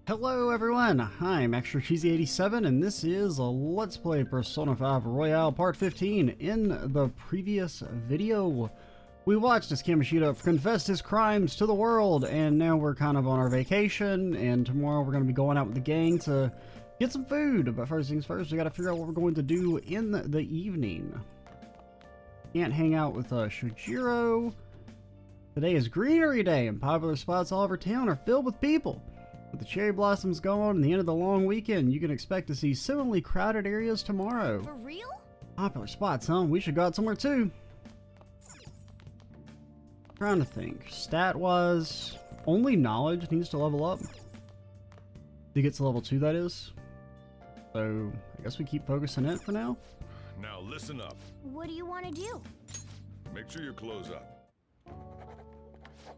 Hello everyone, I'm Extra Cheesy 87 and this is a Let's Play Persona 5 Royale Part 15. In the previous video, we watched as Kamoshida confessed his crimes to the world, and now we're kind of on our vacation, and tomorrow we're going to be going out with the gang to get some food. But first things first, we got to figure out what we're going to do in the evening. Can't hang out with Shojiro. Today is Greenery Day, and popular spots all over town are filled with people. With the cherry blossoms gone and the end of the long weekend, you can expect to see similarly crowded areas tomorrow. For real? Popular spots, huh? We should go out somewhere too. Trying to think. Stat-wise, only knowledge needs to level up. To get to level 2, that is. So, I guess we keep focusing it for now. Now listen up. What do you want to do? Make sure you close up.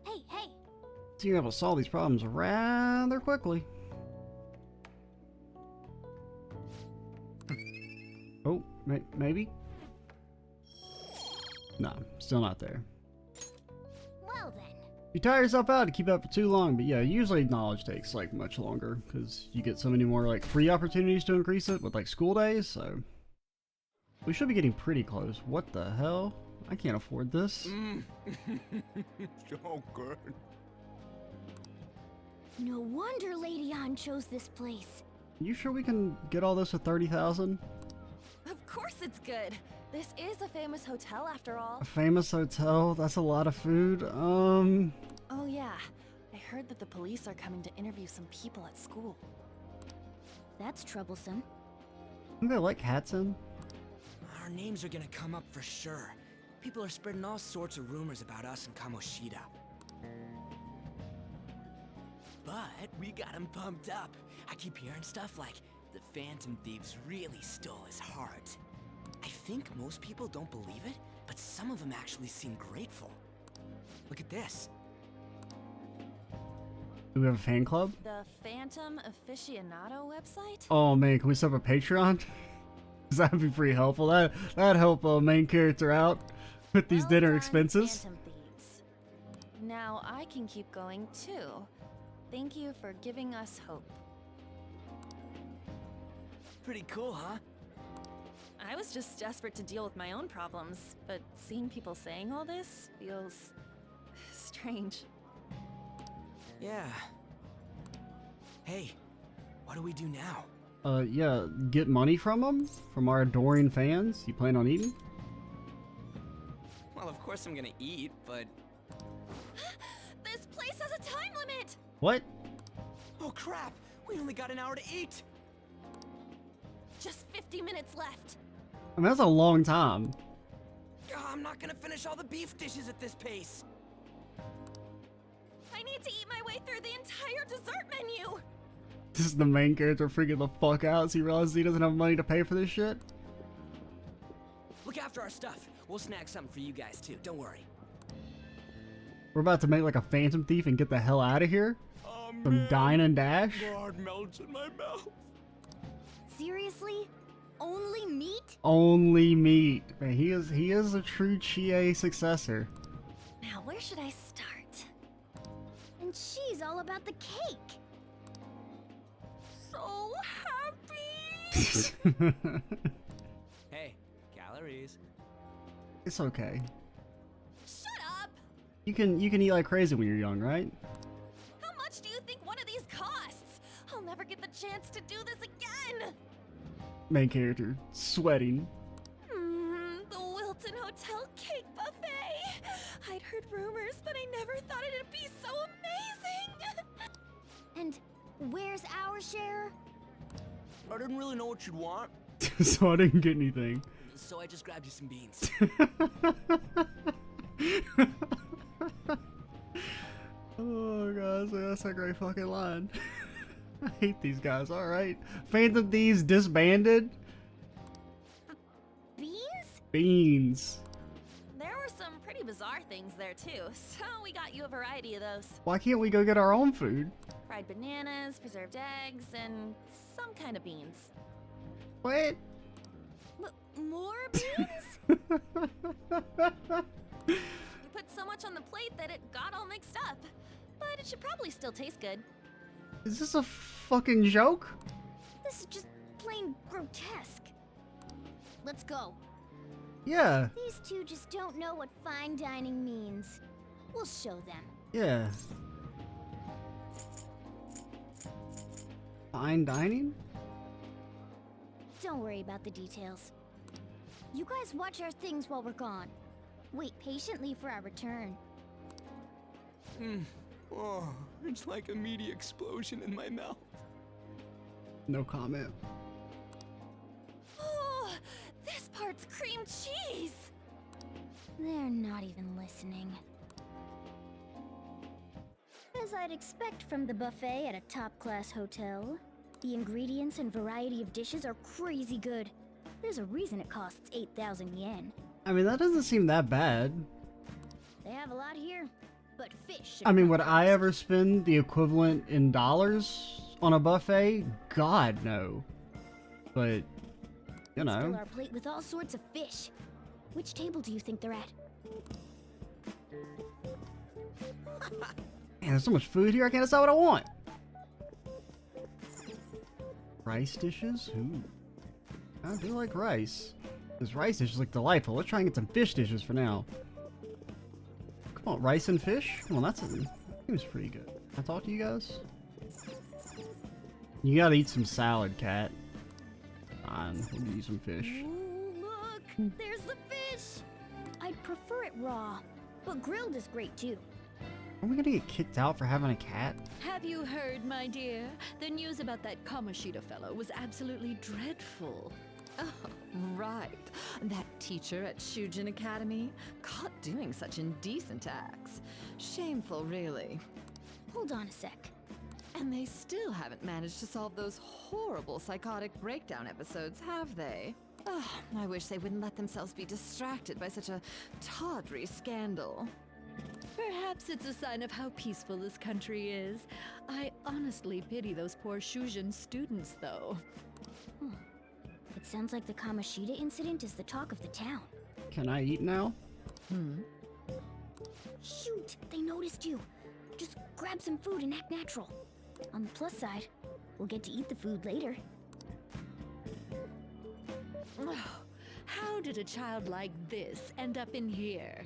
Hey, hey! So you're able to solve these problems rather quickly. Oh, maybe? No, still not there. Well then. You tire yourself out to keep up for too long, but yeah, usually knowledge takes like much longer because you get so many more like free opportunities to increase it with like school days, so we should be getting pretty close. What the hell? I can't afford this. So good. No wonder Lady Ann chose this place. You sure we can get all this for 30,000? Of course it's good. This is a famous hotel after all. A famous hotel? That's a lot of food. Oh yeah, I heard that the police are coming to interview some people at school. That's troublesome. Don't they let cats in? Our names are gonna come up for sure. People are spreading all sorts of rumors about us and Kamoshida. But we got him pumped up. I keep hearing stuff like the Phantom Thieves really stole his heart. I think most people don't believe it, but some of them actually seem grateful. Look at this. Do we have a fan club? The Phantom Aficionado website? Oh man, can we set up a Patreon? That'd be pretty helpful. That'd help main character out with these Well dinner done, expenses. Phantom Thieves. Now I can keep going too. Thank you for giving us hope. Pretty cool, huh? I was just desperate to deal with my own problems, but seeing people saying all this feels strange. Yeah. Hey, what do we do now? Yeah, get money from them? From our adoring fans? You plan on eating? Well, of course I'm gonna eat, but... This place has a time limit! What? Oh crap! We only got an hour to eat! Just 50 minutes left. I mean, that's a long time. I'm not gonna finish all the beef dishes at this pace! I need to eat my way through the entire dessert menu! This is the main character freaking the fuck out as he realizes he doesn't have money to pay for this shit. Look after our stuff. We'll snag something for you guys too, don't worry. We're about to make like a Phantom Thief and get the hell out of here? Oh, From man. Dine and Dash? Blood melts in my mouth. Seriously? Only meat? Only meat. Man, he is a true Chie successor. Now, where should I start? And she's all about the cake. So happy! Hey, calories. It's okay. Shut up! You can eat like crazy when you're young, right? How much do you think one of these costs? I'll never get the chance to do this again! Main character, sweating. The Wilton Hotel Cake Buffet! I'd heard rumors, but I never thought it'd be so amazing! And where's our share? I didn't really know what you'd want, So I didn't get anything. so I just grabbed you some beans. Oh gosh, that's a great fucking line. I hate these guys. Alright. Phantom Thieves disbanded? Beans? Beans. There were some pretty bizarre things there too, so we got you a variety of those. Why can't we go get our own food? Fried bananas, preserved eggs, and some kind of beans. What? More beans? We put so much on the plate that it got all mixed up. But it should probably still taste good. Is this a fucking joke? This is just plain grotesque. Let's go. Yeah, These two just don't know what fine dining means. We'll show them. yeah. Fine dining? Don't worry about the details. You guys watch our things while we're gone. Wait patiently for our return. Oh, it's like a meaty explosion in my mouth. No comment. Oh, this part's cream cheese! They're not even listening. As I'd expect from the buffet at a top-class hotel, the ingredients and variety of dishes are crazy good. There's a reason it costs 8,000 yen. I mean, that doesn't seem that bad. They have a lot here, but fish should I mean, come would I first. ever spend the equivalent in dollars on a buffet? God, no. But, you Fill know. our plate with all sorts of fish. Which table do you think they're at? Man, there's so much food here, I can't decide what I want. Rice dishes? Ooh. I do like rice. This rice dish look delightful. Let's try and get some fish dishes for now. Come on, rice and fish? Come on, that seems pretty good. Can I talk to you guys? You gotta eat some salad, cat. Fine, we'll give you some fish. Ooh, look! There's the fish! I'd prefer it raw, but grilled is great too. Are we gonna get kicked out for having a cat? Have you heard, my dear? The news about that Kamoshida fellow was absolutely dreadful. Oh, right. That teacher at Shujin Academy, caught doing such indecent acts. Shameful, really. Hold on a sec. And they still haven't managed to solve those horrible psychotic breakdown episodes, have they? Oh, I wish they wouldn't let themselves be distracted by such a tawdry scandal. Perhaps it's a sign of how peaceful this country is. I honestly pity those poor Shujin students, though. It sounds like the Kamoshida incident is the talk of the town. Can I eat now? Shoot! They noticed you! Just grab some food and act natural. On the plus side, we'll get to eat the food later. Oh, how did a child like this end up in here?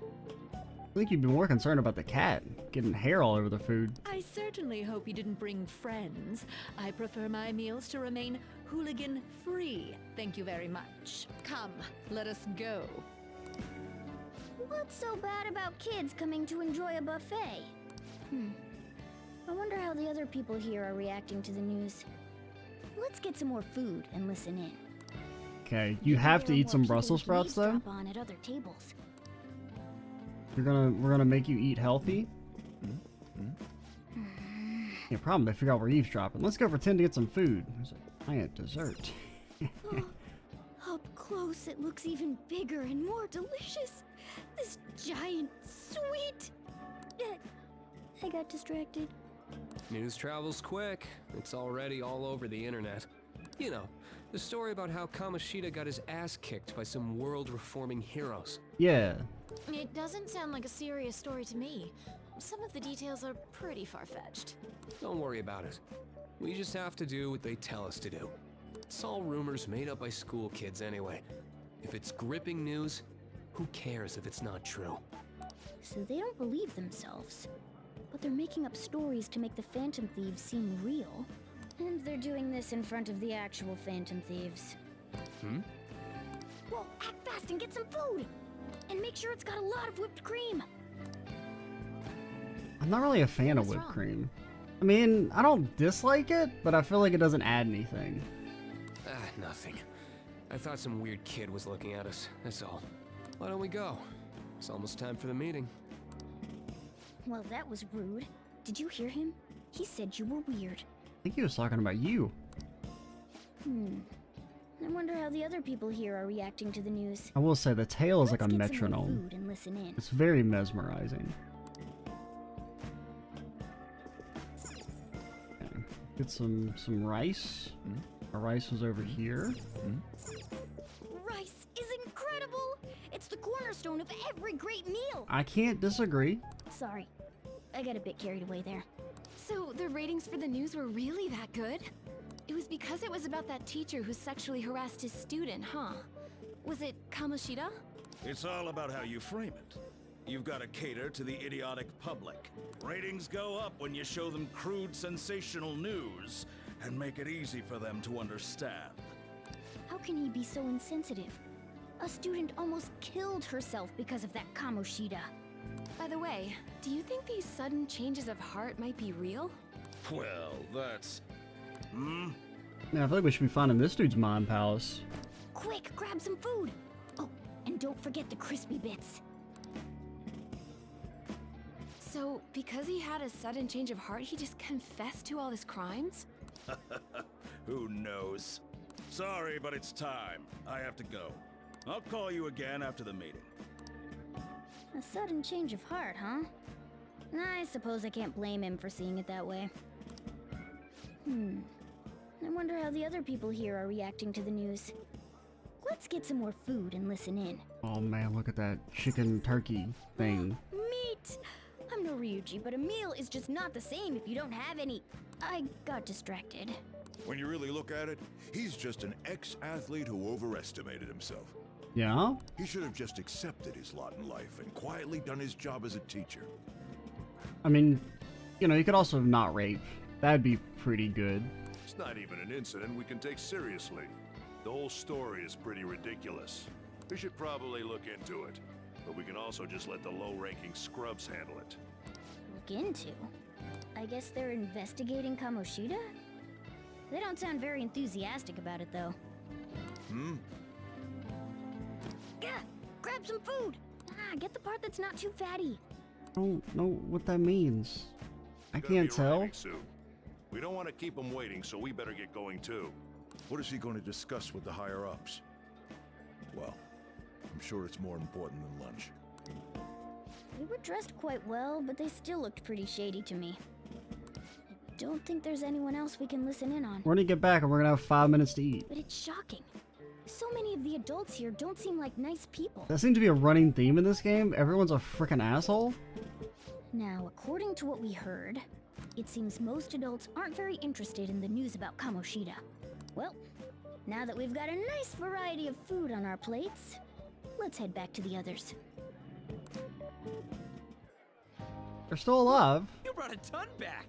I think you'd be more concerned about the cat getting hair all over the food. I certainly hope you didn't bring friends. I prefer my meals to remain hooligan-free. Thank you very much. Come, let us go. What's so bad about kids coming to enjoy a buffet? I wonder how the other people here are reacting to the news. Let's get some more food and listen in. Okay, you Maybe have to there are eat more some people Brussels we can sprouts though. eavesdrop on at other tables. We're gonna make you eat healthy. Yeah, problem. They figure out we're eavesdropping. Let's go pretend to get some food. There's a giant dessert. Up close, it looks even bigger and more delicious. This giant sweet. I got distracted. News travels quick. It's already all over the internet. You know, the story about how Kamoshida got his ass kicked by some world-reforming heroes. Yeah. It doesn't sound like a serious story to me. Some of the details are pretty far-fetched. Don't worry about it. We just have to do what they tell us to do. It's all rumors made up by school kids anyway. If it's gripping news, who cares if it's not true? So they don't believe themselves. But they're making up stories to make the Phantom Thieves seem real. And they're doing this in front of the actual Phantom Thieves. Whoa, act fast and get some food! And make sure it's got a lot of whipped cream! I'm not really a fan of What's whipped wrong? cream. I mean, I don't dislike it, but I feel like it doesn't add anything. Nothing. I thought some weird kid was looking at us, that's all. Why don't we go? It's almost time for the meeting. Well, that was rude. Did you hear him? He said you were weird. I think he was talking about you. I wonder how the other people here are reacting to the news. I will say the tail is like a Let's get some more metronome. food and listen in. It's very mesmerizing. Okay. Get some rice. Our rice was over here. Rice is incredible! It's the cornerstone of every great meal! I can't disagree. Sorry, I got a bit carried away there. So the ratings for the news were really that good? It was because it was about that teacher who sexually harassed his student, huh? Was it Kamoshida? It's all about how you frame it. You've got to cater to the idiotic public. Ratings go up when you show them crude, sensational news and make it easy for them to understand. How can he be so insensitive? A student almost killed herself because of that Kamoshida. By the way, do you think these sudden changes of heart might be real? Well, that's... Man, I feel like we should be finding this dude's mind palace. Quick, grab some food! Oh, and don't forget the crispy bits. So, because he had a sudden change of heart, he just confessed to all his crimes? Who knows? Sorry, but it's time. I have to go. I'll call you again after the meeting. A sudden change of heart, huh? I suppose I can't blame him for seeing it that way. I wonder how the other people here are reacting to the news. Let's get some more food and listen in. Oh man, look at that chicken turkey thing. Meat! I'm no Ryuji, but a meal is just not the same if you don't have any... I got distracted. When you really look at it, he's just an ex-athlete who overestimated himself. Yeah? He should have just accepted his lot in life and quietly done his job as a teacher. I mean, you know, you could also not rape. That'd be pretty good. It's not even an incident we can take seriously. The whole story is pretty ridiculous. We should probably look into it, but we can also just let the low-ranking scrubs handle it. Look into? I guess they're investigating Kamoshida? They don't sound very enthusiastic about it, though. Gah! Grab some food! Get the part that's not too fatty. I don't know what that means. I Gonna can't be tell. arriving soon. We don't want to keep him waiting, so we better get going too. What is he going to discuss with the higher-ups? Well, I'm sure it's more important than lunch. They were dressed quite well, but they still looked pretty shady to me. I don't think there's anyone else we can listen in on. We're gonna get back and we're gonna have 5 minutes to eat. But it's shocking. So many of the adults here don't seem like nice people. That seems to be a running theme in this game. Everyone's a freaking asshole. Now, according to what we heard, it seems most adults aren't very interested in the news about Kamoshida. Well, now that we've got a nice variety of food on our plates, let's head back to the others. They're still alive. You brought a ton back.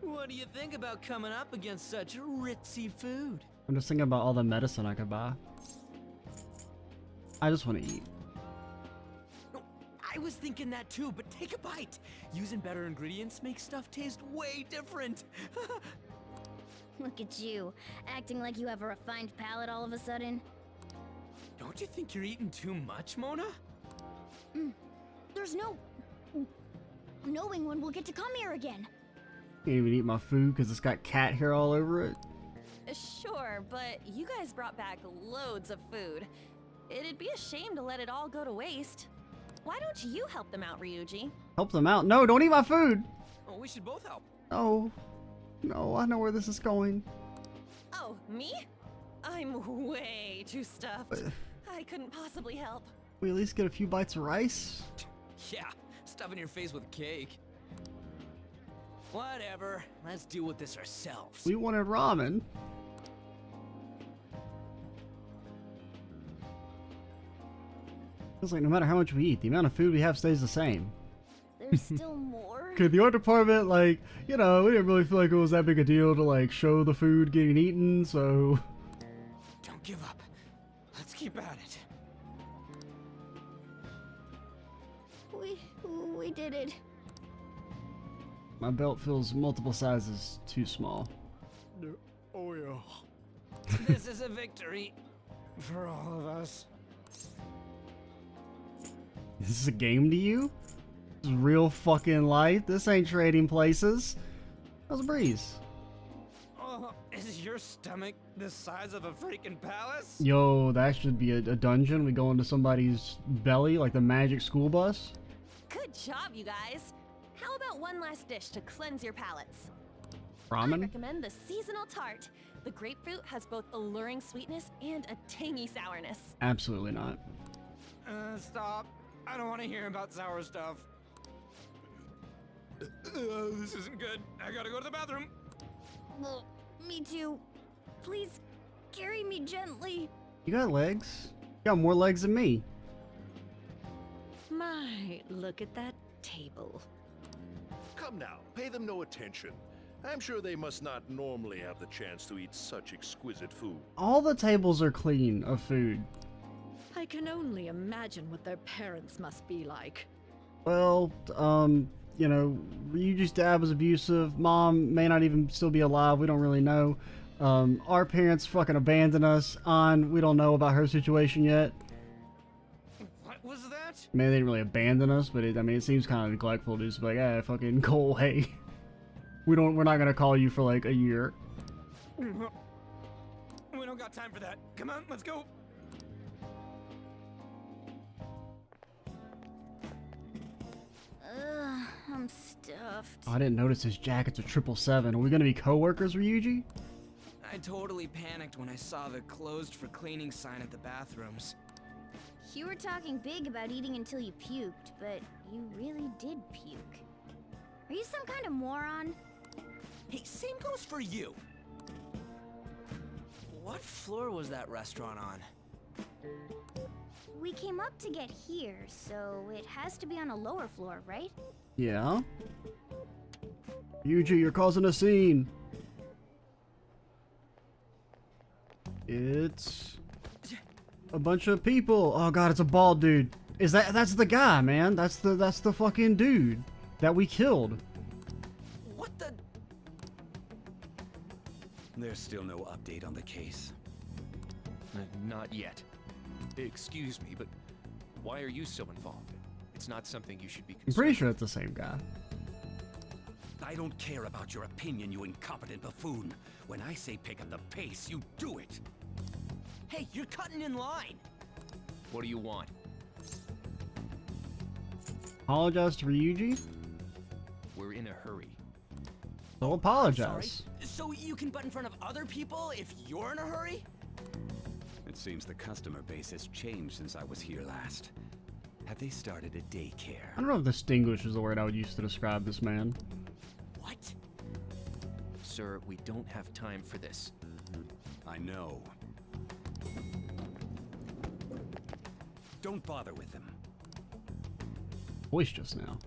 What do you think about coming up against such ritzy food? I'm just thinking about all the medicine I could buy. I just want to eat. I was thinking that too, but take a bite. Using better ingredients makes stuff taste way different. Look at you, acting like you have a refined palate all of a sudden. Don't you think you're eating too much, Mona? There's no... knowing when we'll get to come here again. Can't even eat my food because it's got cat hair all over it. Sure, but you guys brought back loads of food. It'd be a shame to let it all go to waste. Why don't you help them out, Ryuji? Help them out. No, don't eat my food. Oh, we should both help. No. No, I know where this is going. Oh, me? I'm way too stuffed. I couldn't possibly help. We at least get a few bites of rice. Yeah, stuffing your face with cake. Whatever, let's deal with this ourselves. We wanted ramen. Feels like no matter how much we eat, the amount of food we have stays the same. There's still more? Okay, the art department, like, you know, we didn't really feel like it was that big a deal to, like, show the food getting eaten, so... Don't give up. Let's keep at it. We did it. My belt feels multiple sizes too small. Oh yeah. This is a victory for all of us. Is this a game to you? This is real fucking life. This ain't trading places. How's a breeze? Oh, is your stomach the size of a freaking palace? Yo, that should be a dungeon. We go into somebody's belly like the magic school bus. Good job, you guys. How about one last dish to cleanse your palates? I Ramen? recommend the seasonal tart. The grapefruit has both alluring sweetness and a tangy sourness. Absolutely not. Stop. I don't want to hear about sour stuff. This isn't good. I gotta go to the bathroom. Well, me too. Please, carry me gently. You got legs? You got more legs than me. My, look at that table. Come now, pay them no attention. I'm sure they must not normally have the chance to eat such exquisite food. All the tables are clean of food. I can only imagine what their parents must be like. Well, you know, Ryuji's dad was abusive. Mom may not even still be alive. We don't really know. Our parents fucking abandoned us. We don't know about her situation yet. What was that? I mean, they didn't really abandon us, but it seems kind of neglectful to just be like, hey, fucking go away. We're not gonna call you for like a year. We don't got time for that. Come on, let's go. I'm stuffed. Oh, I didn't notice his jacket's a 777. Are we gonna be coworkers, Ryuji? I totally panicked when I saw the closed for cleaning sign at the bathrooms. You were talking big about eating until you puked, but you really did puke. Are you some kind of moron? Hey, same goes for you. What floor was that restaurant on? We came up to get here, so it has to be on a lower floor, right? Yeah. Ryuji, you're causing a scene. It's a bunch of people. Oh god, it's a bald dude. That's the guy, man. That's the fucking dude that we killed. What the? There's still no update on the case. Not yet. Excuse me, but why are you so involved? It's not something you should be I'm concerned pretty sure it's the same guy. I don't care about your opinion, you incompetent buffoon. When I say pick up the pace, you do it. Hey, you're cutting in line. What do you want? Apologize to Ryuji? We're in a hurry. So apologize. So you can butt in front of other people if you're in a hurry? It seems the customer base has changed since I was here last. Have they started a daycare? I don't know if distinguish is the word I would use to describe this man. What? Sir, we don't have time for this. I know. Don't bother with them. Voice just now.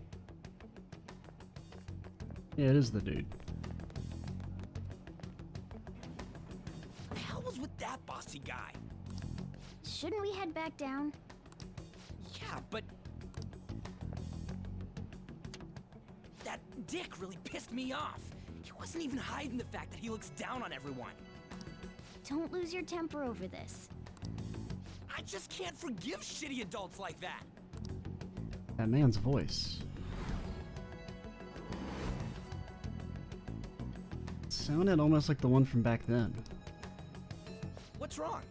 Yeah, it is the dude. What the hell was with that bossy guy? Shouldn't we head back down? Yeah, but... that dick really pissed me off. He wasn't even hiding the fact that he looks down on everyone. Don't lose your temper over this. I just can't forgive shitty adults like that. That man's voice. It sounded almost like the one from back then. What's wrong?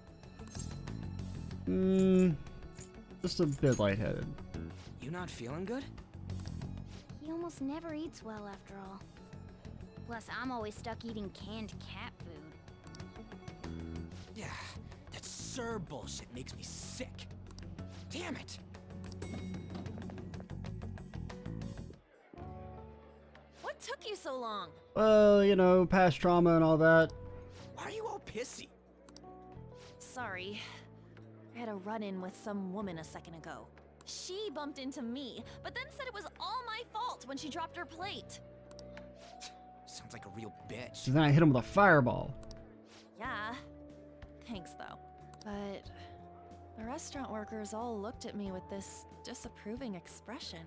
Just a bit lightheaded. You not feeling good? He almost never eats well after all. Plus, I'm always stuck eating canned cat food. Yeah, that Sir bullshit makes me sick. Damn it! What took you so long? Well, you know, past trauma and all that. Why are you all pissy? Sorry. I had a run-in with some woman a second ago. She bumped into me, but then said it was all my fault when she dropped her plate. Sounds like a real bitch. So then I hit him with a fireball. Yeah. Thanks, though. But the restaurant workers all looked at me with this disapproving expression.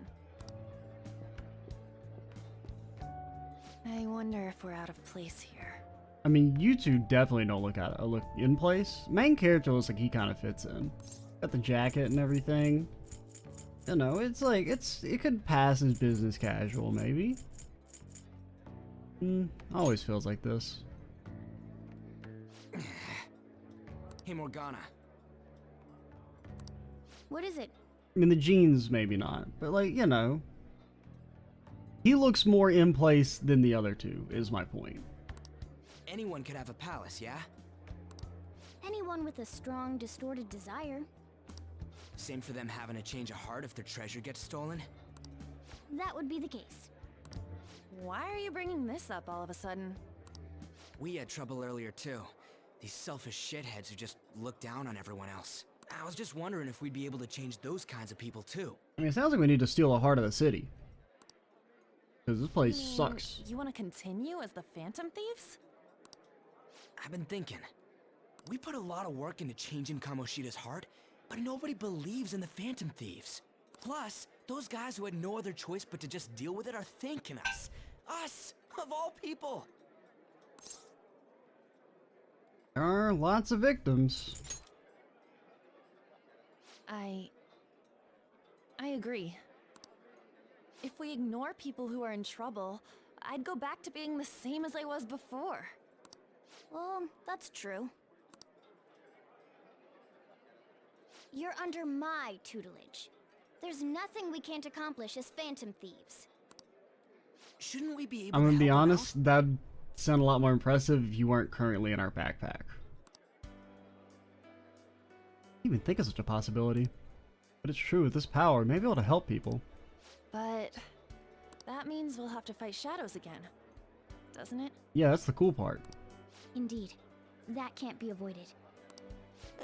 I wonder if we're out of place here. I mean, you two definitely don't look in place. Main character looks like he kind of fits in. Got the jacket and everything. You know, it's like, it could pass as business casual, maybe. Always feels like this. Hey, Morgana. What is it? I mean, the jeans, maybe not. But, like, you know. He looks more in place than the other two, is my point. Anyone could have a palace, yeah? Anyone with a strong, distorted desire. Same for them having a change of heart if their treasure gets stolen? That would be the case. Why are you bringing this up all of a sudden? We had trouble earlier too. These selfish shitheads who just look down on everyone else. I was just wondering if we'd be able to change those kinds of people too. I mean, it sounds like we need to steal the heart of the city. Because this place You mean sucks. You want to continue as the Phantom Thieves? I've been thinking. We put a lot of work into changing Kamoshida's heart, but nobody believes in the Phantom Thieves. Plus, those guys who had no other choice but to just deal with it are thanking us. Us, of all people. There are lots of victims. I agree. If we ignore people who are in trouble, I'd go back to being the same as I was before. Well, that's true. You're under my tutelage. There's nothing we can't accomplish as Phantom Thieves. Shouldn't we be able I'm to gonna be help them honest, that'd sound a lot more impressive if you weren't currently in our backpack. I didn't even think of such a possibility. But it's true, with this power, we may be able to help people. But that means we'll have to fight shadows again, doesn't it? Yeah, that's the cool part. Indeed. That can't be avoided.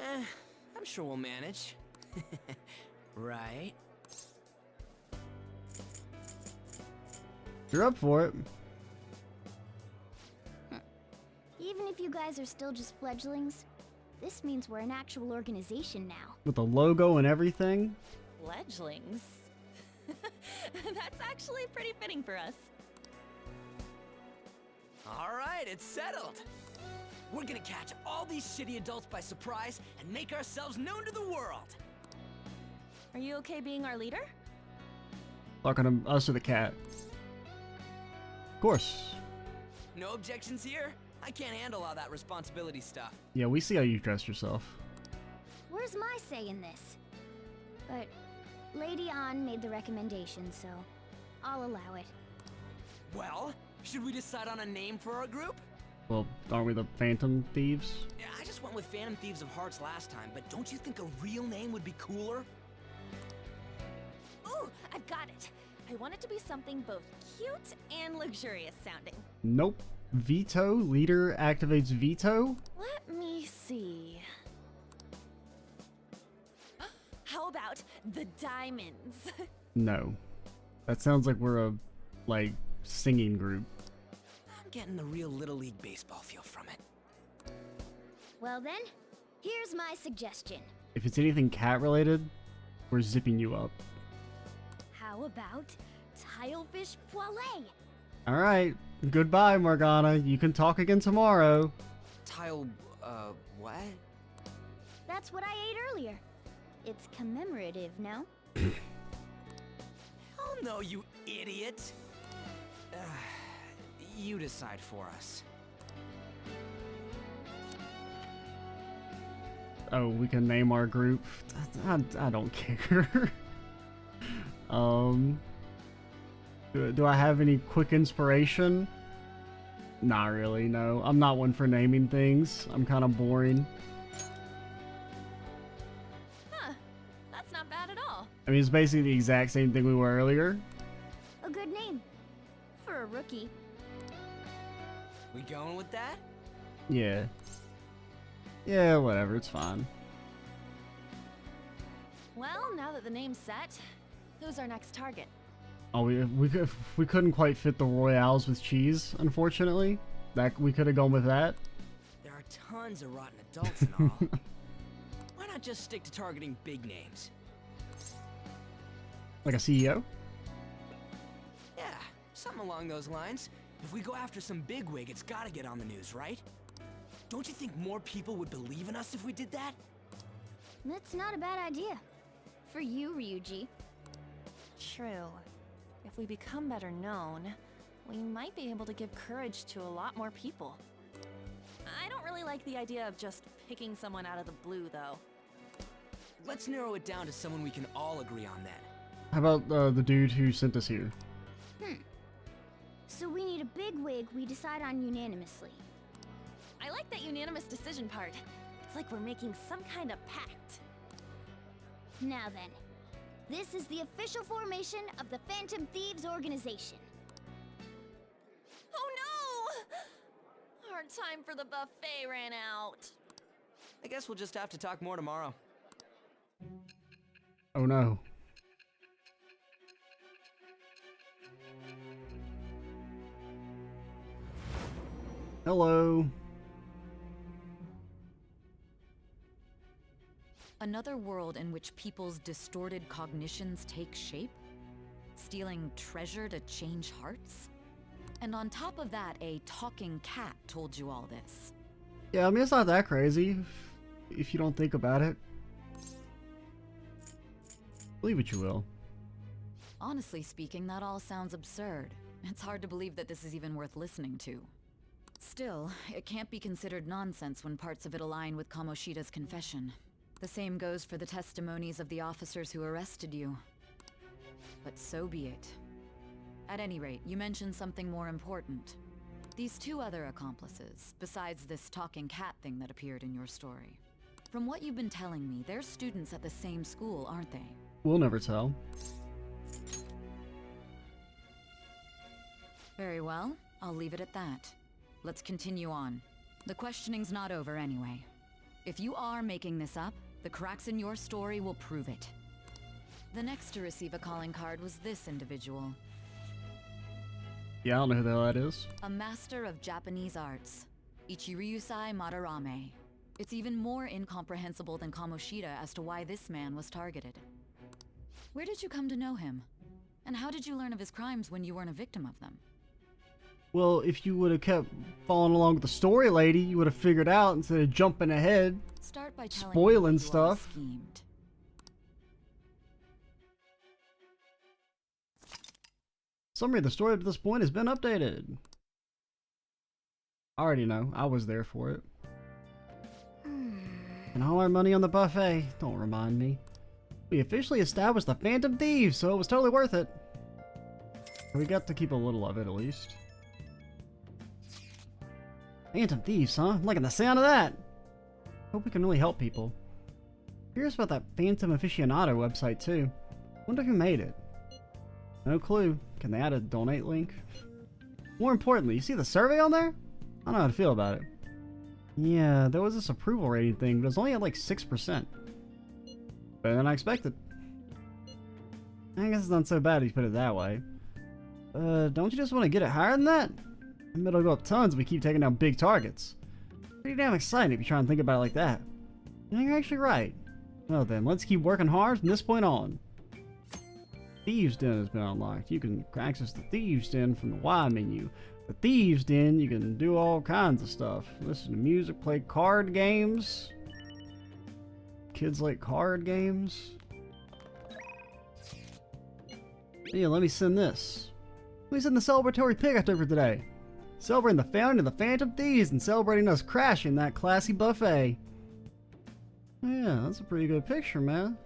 I'm sure we'll manage. Right? You're up for it. Even if you guys are still just fledglings, this means we're an actual organization now. With the logo and everything. Fledglings? That's actually pretty fitting for us. Alright, it's settled. We're gonna catch all these shitty adults by surprise and make ourselves known to the world. Are you okay being our leader? Talking to us or the cat. Of course. No objections here? I can't handle all that responsibility stuff. Yeah, we see how you dressed yourself. Where's my say in this? But Lady An made the recommendation, so I'll allow it. Well, should we decide on a name for our group? Well, aren't we the Phantom Thieves? Yeah, I just went with Phantom Thieves of Hearts last time, but don't you think a real name would be cooler? Ooh, I've got it. I want it to be something both cute and luxurious sounding. Nope. Veto? Leader activates veto? Let me see. How about the Diamonds? No. That sounds like we're a, like, singing group. I'm getting the real Little League Baseball feel from it. Well then, here's my suggestion. If it's anything cat related, we're zipping you up. How about Tilefish Poilet? Alright. Goodbye, Morgana. You can talk again tomorrow. What? That's what I ate earlier. It's commemorative, no? Hell no, you idiot! You decide for us. Oh, we can name our group. I don't care. Do I have any quick inspiration? Not really, no. I'm not one for naming things. I'm kind of boring. Huh, that's not bad at all. I mean, it's basically the exact same thing we were earlier. A good name. For a rookie. We going with that? Yeah. Yeah, whatever, it's fine. Well, now that the name's set, who's our next target? Oh, we couldn't quite fit the Royales with cheese, unfortunately. We could have gone with that. There are tons of rotten adults and all. Why not just stick to targeting big names? Like a CEO? Yeah, something along those lines. If we go after some bigwig, it's gotta get on the news, right? Don't you think more people would believe in us if we did that? That's not a bad idea. For you, Ryuji. True. If we become better known, we might be able to give courage to a lot more people. I don't really like the idea of just picking someone out of the blue, though. Let's narrow it down to someone we can all agree on then. How about the dude who sent us here? So we need a big wig we decide on unanimously. I like that unanimous decision part. It's like we're making some kind of pact. Now then, this is the official formation of the Phantom Thieves organization. Our time for the buffet ran out. I guess we'll just have to talk more tomorrow. Oh no. Hello. Another world in which people's distorted cognitions take shape? Stealing treasure to change hearts? And on top of that, a talking cat told you all this. Yeah, I mean, it's not that crazy if you don't think about it. Believe what you will. Honestly speaking, that all sounds absurd. It's hard to believe that this is even worth listening to. Still, it can't be considered nonsense when parts of it align with Kamoshida's confession. The same goes for the testimonies of the officers who arrested you. But so be it. At any rate, you mentioned something more important. These two other accomplices, besides this talking cat thing that appeared in your story. From what you've been telling me, they're students at the same school, aren't they? We'll never tell. Very well, I'll leave it at that. Let's continue on. The questioning's not over anyway. If you are making this up, the cracks in your story will prove it. The next to receive a calling card was this individual. Yeah, I don't know who the hell that is. A master of Japanese arts, Ichiryusai Madarame. It's even more incomprehensible than Kamoshida as to why this man was targeted. Where did you come to know him? And how did you learn of his crimes when you weren't a victim of them? Well, if you would have kept following along with the story, lady, you would have figured out instead of jumping ahead, Start by telling spoiling me stuff. Schemed. Summary of the story up to this point has been updated. I already know. I was there for it. And all our money on the buffet. Don't remind me. We officially established the Phantom Thieves, so it was totally worth it. We got to keep a little of it, at least. Phantom Thieves, huh? I'm liking the sound of that. Hope we can really help people. Curious about that Phantom Aficionado website, too. Wonder who made it. No clue. Can they add a donate link? More importantly, you see the survey on there? I don't know how to feel about it. Yeah, there was this approval rating thing, but it was only at like 6%. Better than I expected. I guess it's not so bad if you put it that way. Don't you just want to get it higher than that? I bet it'll go up tons if we keep taking down big targets. Pretty damn exciting if you try and think about it like that. Yeah, you're actually right. Well then, let's keep working hard from this point on. Thieves Den has been unlocked. You can access the Thieves Den from the Y menu. The Thieves Den, you can do all kinds of stuff. Listen to music, play card games. Kids like card games. Yeah, let me send this. Let me send the celebratory pic I took for today. Celebrating the founding of the Phantom Thieves and celebrating us crashing that classy buffet. Yeah, that's a pretty good picture, man.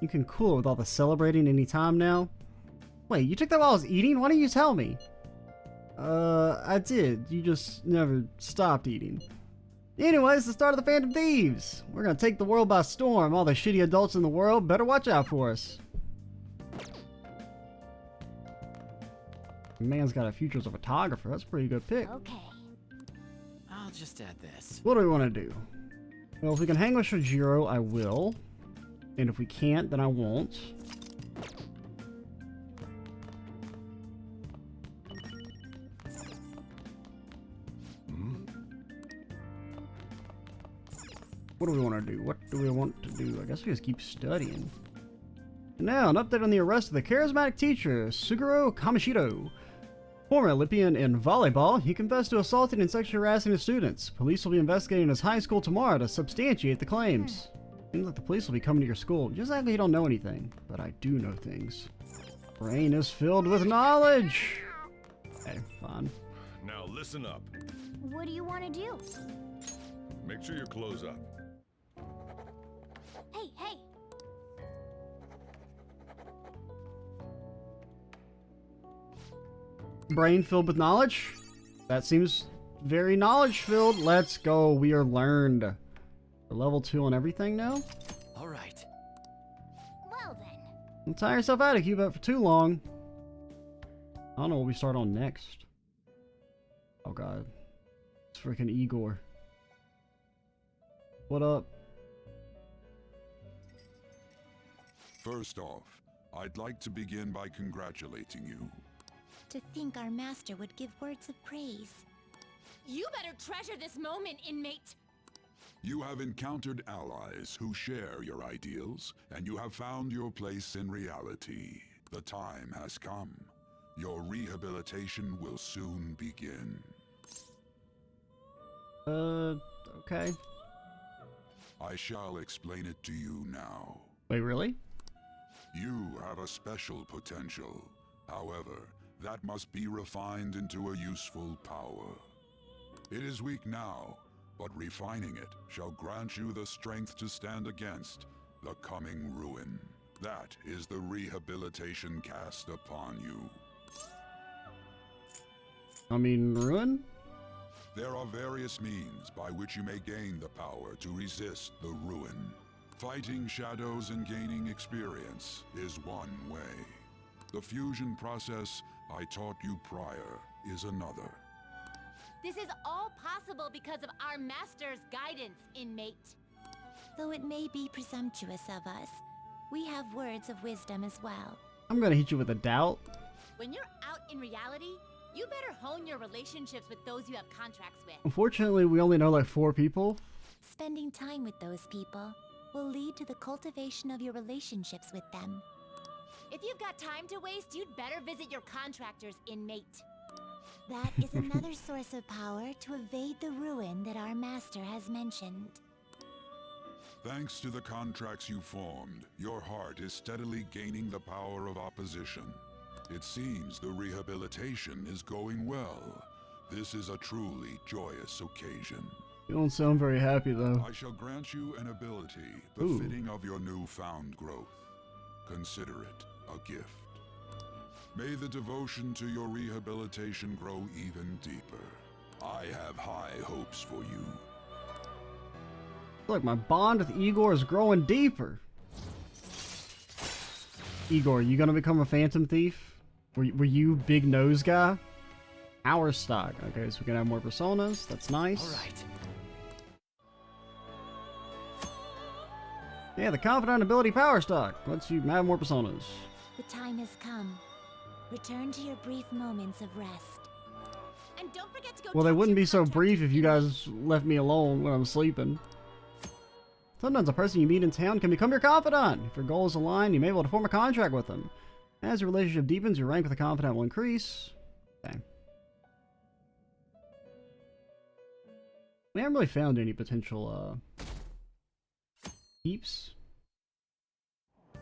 You can cool it with all the celebrating anytime now. Wait, you took that while I was eating? Why didn't you tell me? I did. You just never stopped eating. Anyways, the start of the Phantom Thieves. We're gonna take the world by storm. All the shitty adults in the world better watch out for us. Man's got a future as a photographer. That's a pretty good pick. Okay. I'll just add this. What do we want to do? Well, if we can hang with Shojiro, I will. And if we can't, then I won't. What do we want to do? What do we want to do? I guess we just keep studying. Now, an update on the arrest of the charismatic teacher, Suguro Kamoshida. Former Olympian in volleyball, he confessed to assaulting and sexually harassing his students. Police will be investigating his high school tomorrow to substantiate the claims. Seems like the police will be coming to your school. Just act like you don't know anything. But I do know things. Brain is filled with knowledge! Okay, fine. Now listen up. What do you want to do? Make sure your clothes up. Hey, hey! Brain filled with knowledge? That seems very knowledge filled. Let's go. We are learned. We're level 2 on everything now? Alright. Well then. Don't tire yourself out if you keep up for too long. I don't know what we start on next. Oh god. It's freaking Igor. What up? First off, I'd like to begin by congratulating you. To think our master would give words of praise. You better treasure this moment, inmate! You have encountered allies who share your ideals, and you have found your place in reality. The time has come. Your rehabilitation will soon begin. Okay. I shall explain it to you now. Wait, really? You have a special potential. However, that must be refined into a useful power. It is weak now, but refining it shall grant you the strength to stand against the coming ruin. That is the rehabilitation cast upon you. I mean, ruin? There are various means by which you may gain the power to resist the ruin. Fighting shadows and gaining experience is one way. The fusion process I taught you prior is another. This is all possible because of our master's guidance, inmate. Though it may be presumptuous of us, we have words of wisdom as well. I'm gonna hit you with a doubt. When you're out in reality, you better hone your relationships with those you have contracts with. Unfortunately, we only know like 4 people. Spending time with those people will lead to the cultivation of your relationships with them. If you've got time to waste, you'd better visit your contractors, inmate. That is another source of power to evade the ruin that our master has mentioned. Thanks to the contracts you formed, your heart is steadily gaining the power of opposition. It seems the rehabilitation is going well. This is a truly joyous occasion. You don't sound very happy, though. I shall grant you an ability befitting of your newfound growth. Consider it a gift. May the devotion to your rehabilitation grow even deeper. I have high hopes for you. Look, my bond with Igor is growing deeper. Igor, you gonna become a Phantom Thief? Were you big nose guy? Hour stock. Okay, so we can have more personas. That's nice. Alright. Yeah, the confidant ability power stock lets you have more personas. The time has come. Return to your brief moments of rest. And don't forget to go. Well, they wouldn't be so brief if you guys left me alone when I'm sleeping. Sometimes a person you meet in town can become your confidant. If your goals align, you may be able to form a contract with them. As your relationship deepens, your rank with the confidant will increase. Okay. We haven't really found any potential, heaps. I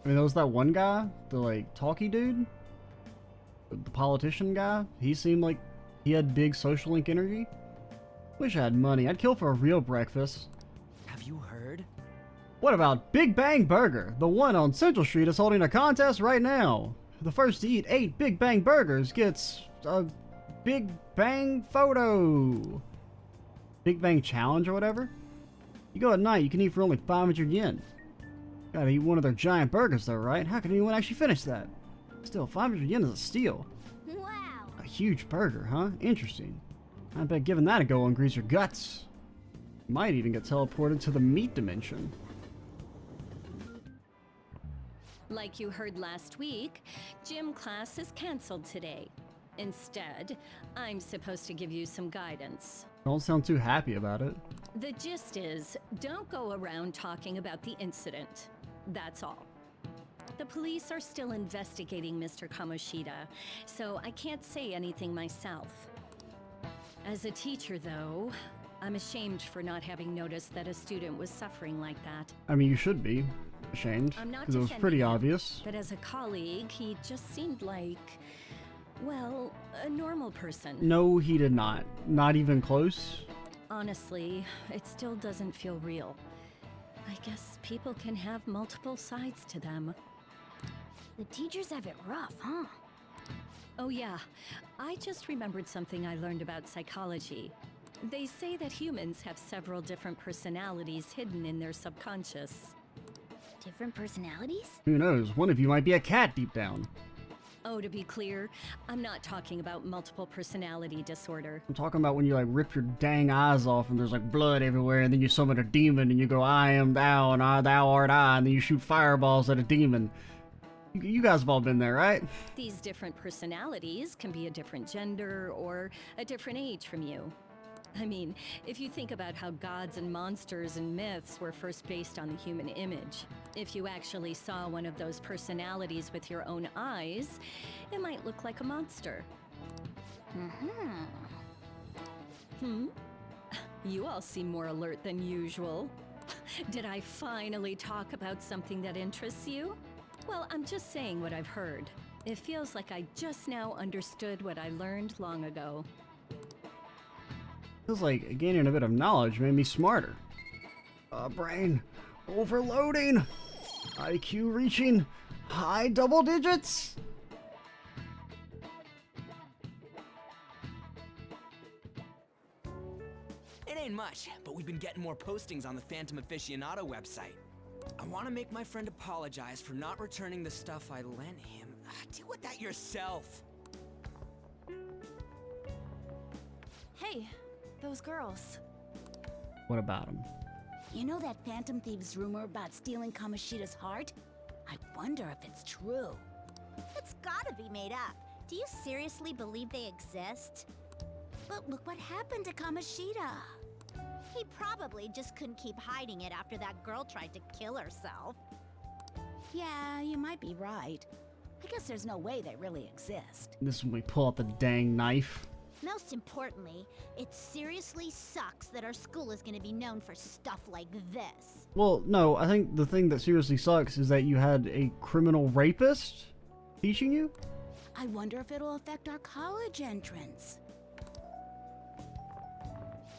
mean, there was that one guy, the, like, talky dude? The politician guy? He seemed like he had big social link energy. Wish I had money. I'd kill for a real breakfast. Have you heard? What about Big Bang Burger? The one on Central Street is holding a contest right now. The first to eat 8 Big Bang Burgers gets a Big Bang photo. Big Bang Challenge or whatever. You go at night, you can eat for only 500 yen. Gotta eat one of their giant burgers though, right? How can anyone actually finish that? Still, 500 yen is a steal. Wow. A huge burger, huh? Interesting. I bet giving that a go will grease your guts. Might even get teleported to the meat dimension. Like you heard last week, gym class is canceled today. Instead, I'm supposed to give you some guidance. Don't sound too happy about it. The gist is, don't go around talking about the incident. That's all. The police are still investigating Mr. Kamoshida, so I can't say anything myself. As a teacher, though, I'm ashamed for not having noticed that a student was suffering like that. I mean, you should be ashamed, I'm not because it was defending pretty him, obvious. But as a colleague, he just seemed like, well, a normal person. No, he did not. Not even close. Honestly, it still doesn't feel real. I guess people can have multiple sides to them. The teachers have it rough, huh? Oh yeah, I just remembered something I learned about psychology. They say that humans have several different personalities hidden in their subconscious. Different personalities? Who knows? One of you might be a cat deep down. Oh, to be clear, I'm not talking about multiple personality disorder. I'm talking about when you like rip your dang eyes off and there's like blood everywhere, and then you summon a demon and you go, I am thou and thou art I, and then you shoot fireballs at a demon. You guys have all been there, right? These different personalities can be a different gender or a different age from you. I mean, if you think about how gods and monsters and myths were first based on the human image, if you actually saw one of those personalities with your own eyes, it might look like a monster. You all seem more alert than usual. Did I finally talk about something that interests you? Well, I'm just saying what I've heard. It feels like I just now understood what I learned long ago. Feels like gaining a bit of knowledge made me smarter. Brain overloading. IQ reaching high double digits. It ain't much, but we've been getting more postings on the Phantom Aficionado website. I want to make my friend apologize for not returning the stuff I lent him. Deal with that yourself. Hey, those girls. What about them? You know that Phantom Thieves rumor about stealing Kamoshida's heart? I wonder if it's true. It's gotta be made up. Do you seriously believe they exist? But look what happened to Kamoshida. He probably just couldn't keep hiding it after that girl tried to kill herself. Yeah, you might be right. I guess there's no way they really exist. This is when we pull out the dang knife. Most importantly, it seriously sucks that our school is gonna be known for stuff like this. Well, no, I think the thing that seriously sucks is that you had a criminal rapist teaching you? I wonder if it'll affect our college entrance.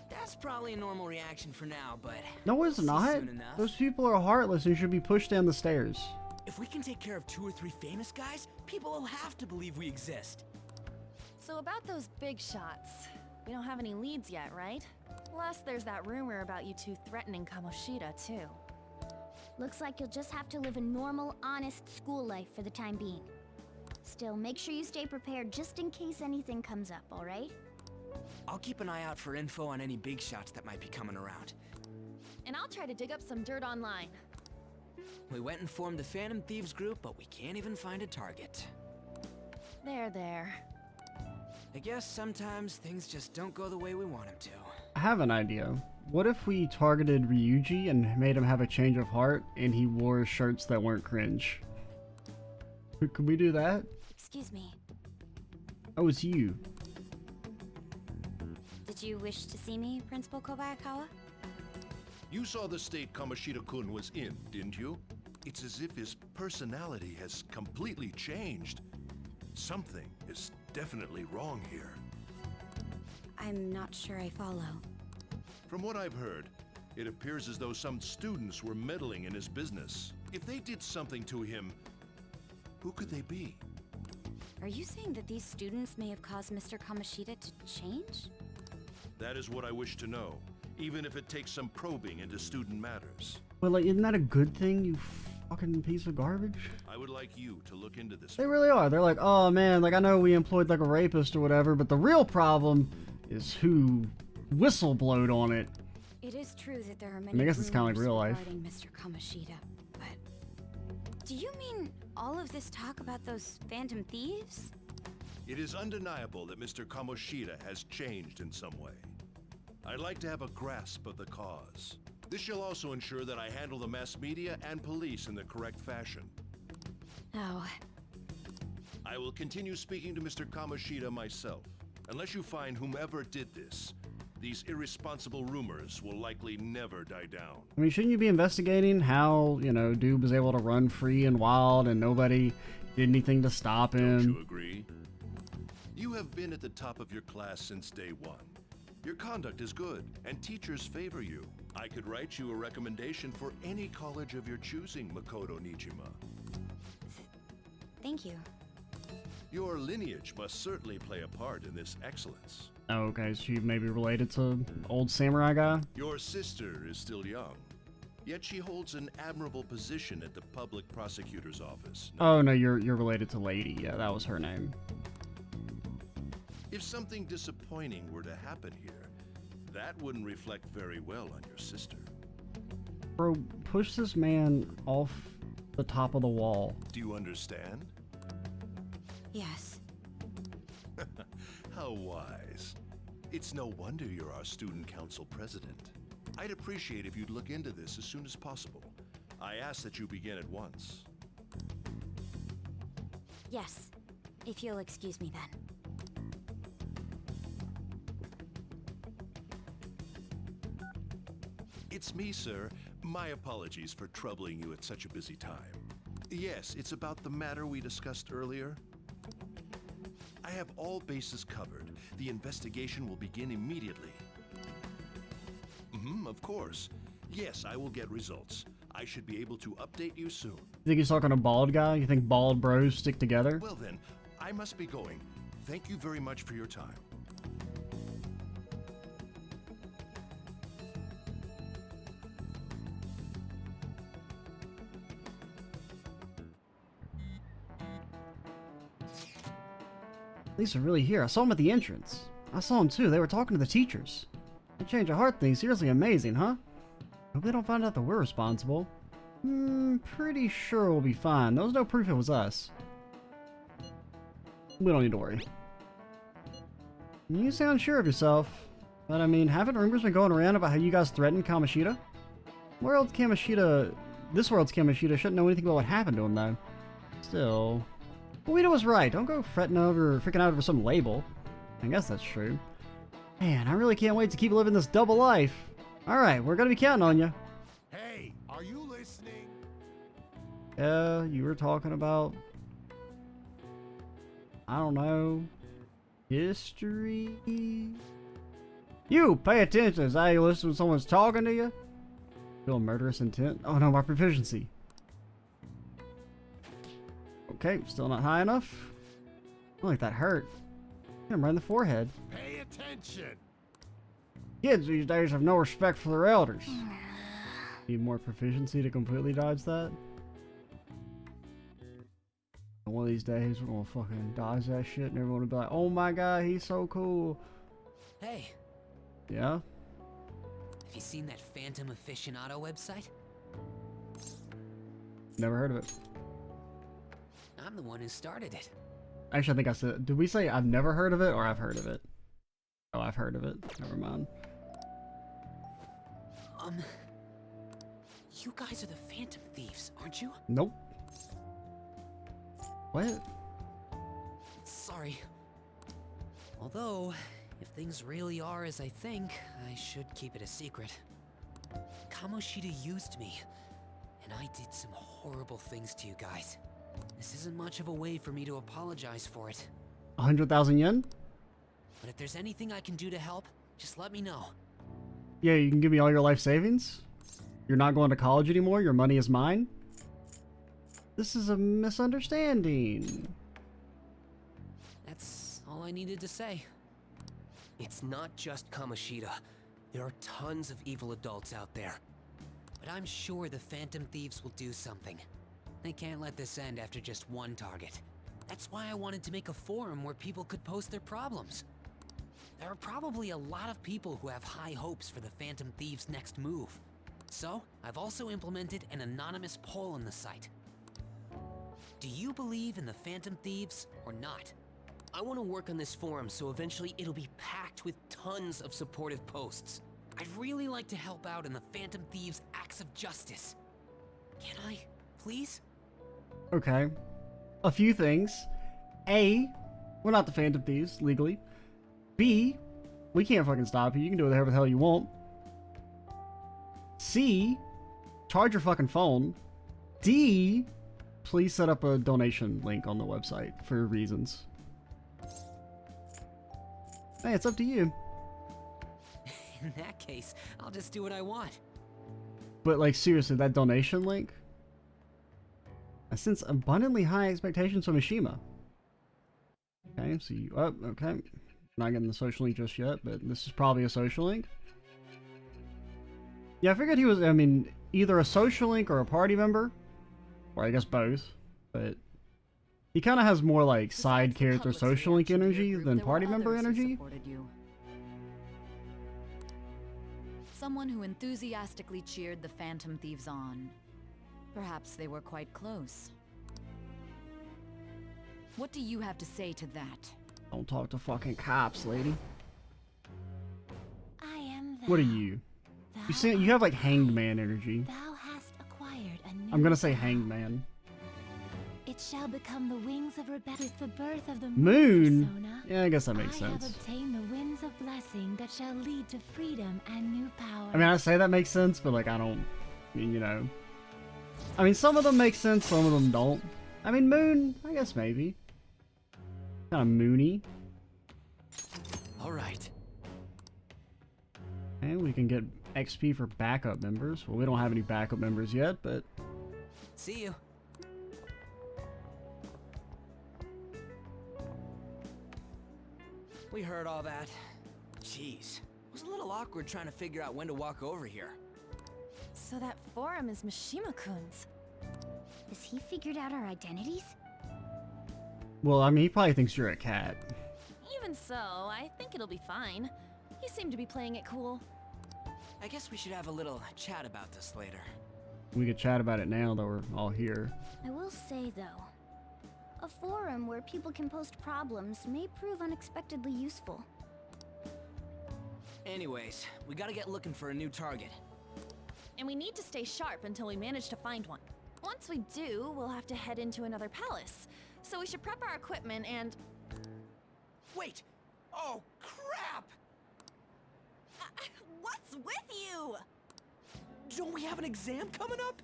That's probably a normal reaction for now, but... No, it's not. soon enough. Those people are heartless and should be pushed down the stairs. If we can take care of 2 or 3 famous guys, people will have to believe we exist. So about those big shots, we don't have any leads yet, right? Plus, there's that rumor about you two threatening Kamoshida, too. Looks like you'll just have to live a normal, honest school life for the time being. Still, make sure you stay prepared just in case anything comes up, alright? I'll keep an eye out for info on any big shots that might be coming around. And I'll try to dig up some dirt online. We went and formed the Phantom Thieves group, but we can't even find a target. There. I guess sometimes things just don't go the way we want them to. I have an idea. What if we targeted Ryuji and made him have a change of heart and he wore shirts that weren't cringe? Could we do that? Excuse me. Oh, it's you. Did you wish to see me, Principal Kobayakawa? You saw the state Kamoshida-kun was in, didn't you? It's as if his personality has completely changed. Something is definitely wrong here. I'm not sure I follow. From what I've heard, it appears as though some students were meddling in his business. If they did something to him, who could they be? Are you saying that these students may have caused Mr. Kamoshida to change? That is what I wish to know, even if it takes some probing into student matters. But like, isn't that a good thing, you fucking piece of garbage? I would like you to look into this. They really are. They're like, oh man, like I know we employed like a rapist or whatever, but the real problem is who whistleblowed on it. It is true that there are many I guess it's kind of like rumors real life. regarding Mr. Kamoshida, but do you mean all of this talk about those Phantom Thieves? It is undeniable that Mr. Kamoshida has changed in some way. I'd like to have a grasp of the cause. This shall also ensure that I handle the mass media and police in the correct fashion. Oh. I will continue speaking to Mr. Kamoshida myself. Unless you find whomever did this, these irresponsible rumors will likely never die down. I mean, shouldn't you be investigating how, you know, dude was able to run free and wild and nobody did anything to stop him? Don't you agree? You have been at the top of your class since day one. Your conduct is good, and teachers favor you. I could write you a recommendation for any college of your choosing, Makoto Nijima. Thank you. Your lineage must certainly play a part in this excellence. Oh, okay, so you may be related to old samurai guy? Your sister is still young. Yet she holds an admirable position at the public prosecutor's office. Oh no, you're related to Lady. Yeah, that was her name. If something disappointing were to happen here, that wouldn't reflect very well on your sister. Bro, push this man off the top of the wall. Do you understand? Yes. How wise. It's no wonder you're our student council president. I'd appreciate if you'd look into this as soon as possible. I ask that you begin at once. Yes, if you'll excuse me then. It's me, sir. My apologies for troubling you at such a busy time. Yes, it's about the matter we discussed earlier. I have all bases covered. The investigation will begin immediately. Of course. Yes, I will get results. I should be able to update you soon. You think he's talking to bald guy? You think bald bros stick together? Well then, I must be going. Thank you very much for your time. At least they're really here. I saw them at the entrance. I saw them too. They were talking to the teachers. The change of heart thing, seriously amazing, huh? Hope they don't find out that we're responsible. Pretty sure we'll be fine. There was no proof it was us. We don't need to worry. You sound sure of yourself. But I mean, haven't rumors been going around about how you guys threatened Kamoshida? This world's Kamoshida shouldn't know anything about what happened to him though. Still, Guido was right. Don't go freaking out over some label. I guess that's true. Man, I really can't wait to keep living this double life. Alright, we're gonna be counting on you. Hey, are you listening? You were talking about... I don't know... history? You, pay attention. Is that how you listen when someone's talking to you? Feel murderous intent? Oh no, my proficiency. Okay, still not high enough. I like that hurt. Hit him right in the forehead. Pay attention. Kids these days have no respect for their elders. Need more proficiency to completely dodge that. One of these days we're gonna fucking dodge that shit and everyone will be like, oh my god, he's so cool. Hey. Yeah? Have you seen that Phantom Aficionado website? Never heard of it. I'm the one who started it. Actually, I think I said, did we say I've never heard of it or I've heard of it? Oh, I've heard of it. Never mind. You guys are the Phantom Thieves, aren't you? Nope. What? Sorry. Although, if things really are as I think, I should keep it a secret. Kamoshida used me, and I did some horrible things to you guys. This isn't much of a way for me to apologize for it. 100,000 yen? But if there's anything I can do to help, just let me know. Yeah, you can give me all your life savings? You're not going to college anymore? Your money is mine? This is a misunderstanding. That's all I needed to say. It's not just Kamoshida. There are tons of evil adults out there. But I'm sure the Phantom Thieves will do something. They can't let this end after just one target. That's why I wanted to make a forum where people could post their problems. There are probably a lot of people who have high hopes for the Phantom Thieves' next move. So, I've also implemented an anonymous poll on the site. Do you believe in the Phantom Thieves or not? I want to work on this forum so eventually it'll be packed with tons of supportive posts. I'd really like to help out in the Phantom Thieves' acts of justice. Can I, please? Okay. A few things. A, we're not the Phantom Thieves, legally. B, we can't fucking stop you. You can do whatever the hell you want. C, charge your fucking phone. D, please set up a donation link on the website for reasons. Hey, it's up to you. In that case, I'll just do what I want. But like seriously, that donation link? I sense abundantly high expectations from Mishima. Okay, so you up, okay. Not getting the social link just yet, but this is probably a social link. Yeah, I figured he was, I mean, either a social link or a party member, or I guess both, but he kind of has more like side character social link energy than party member energy. Someone who enthusiastically cheered the Phantom Thieves on. Perhaps they were quite close. What do you have to say to that? Don't talk to fucking cops, lady. I am What are you? You see, you have like Hanged Man energy. Thou hast acquired a new I'm gonna say Hanged Man. It shall become the wings of Rebecca with the birth of the Moon? persona. Yeah, I guess that makes I have sense. obtained the winds of blessing that shall lead to freedom and new power. I mean, I say that makes sense, but like I don't, you know. I mean, some of them make sense, some of them don't. I mean, Moon, I guess maybe. Kind of moony. All right. And we can get XP for backup members. Well, we don't have any backup members yet, but... See you. We heard all that. Jeez. It was a little awkward trying to figure out when to walk over here. So that forum is Mishima-kun's. Has he figured out our identities? Well, I mean, he probably thinks you're a cat. Even so, I think it'll be fine. You seem to be playing it cool. I guess we should have a little chat about this later. We could chat about it now that we're all here. I will say, though, a forum where people can post problems may prove unexpectedly useful. Anyways, we gotta get looking for a new target. And we need to stay sharp until we manage to find one. Once we do, we'll have to head into another palace. So we should prep our equipment and... Wait! Oh, crap! What's with you? Don't we have an exam coming up?